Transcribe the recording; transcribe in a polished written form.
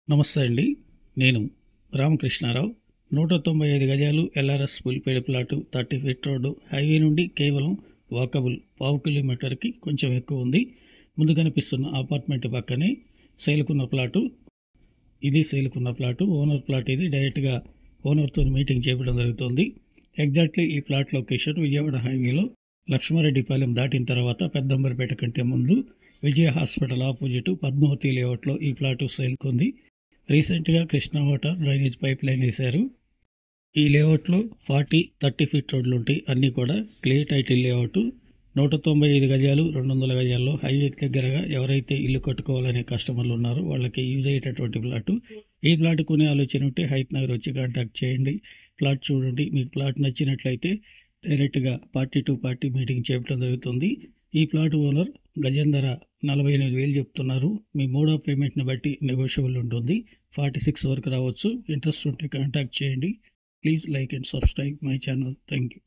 నమస్తే అండి. నేను రామకృష్ణారావు. 195 గజాలు LRS Pulipedi plot, 30 feet road, highway నుండి కేవలం వాకబుల్ పావు కిలోమీటర్కి కొంచెం ఎక్కువ ఉంది. ముందు కనిపిస్తున్న అపార్ట్మెంట్ పక్కనే సేల్కున్న ప్లాటు. ఇది సేల్కున్న ప్లాటు. ఓనర్ ప్లాట్ ఇది. డైరెక్ట్గా ఓనర్తో మీటింగ్ చేయడం జరుగుతుంది. ఎగ్జాక్ట్లీ ఈ ప్లాట్ లొకేషన్ విజయవాడ హైవేలో లక్ష్మారెడ్డిపాలెం దాటిన తర్వాత పెద్దంబరిపేట కంటే ముందు విజయ హాస్పిటల్ ఆపోజిట్ పద్మావతి లేఅవుట్లో ఈ ప్లాటు సేల్కుంది. రీసెంట్గా Krishna water drainage pipe line వేశారు. ఈ లేఅవుట్లో 30 ఫీట్ రోడ్లు ఉంటాయి. అన్నీ కూడా క్లియర్ టైటిల్ లేఅవుట్. 195 గజాలు 200 గజాల్లో హైవేకి దగ్గరగా ఎవరైతే ఇల్లు కట్టుకోవాలనే కస్టమర్లు ఉన్నారో వాళ్ళకి యూజ్ అయ్యేటటువంటి ప్లాటు. ఈ ప్లాట్ కొనే ఆలోచన ఉంటే హైత్ నగర్ వచ్చి కాంటాక్ట్ చేయండి. ప్లాట్ చూడండి. మీకు ప్లాట్ నచ్చినట్లయితే డైరెక్ట్గా పార్టీ టు పార్టీ మీటింగ్ చేయడం జరుగుతుంది. ఈ ప్లాట్ ఓనర్ గజం ధర 48,000 చెప్తున్నారు. మీ మోడ్ ఆఫ్ పేమెంట్ని బట్టి నెగోషియబుల్ ఉంటుంది. 46 వరకు రావచ్చు. ఇంట్రెస్ట్ ఉంటే కాంటాక్ట్ చేయండి. Please like and subscribe my channel. Thank you.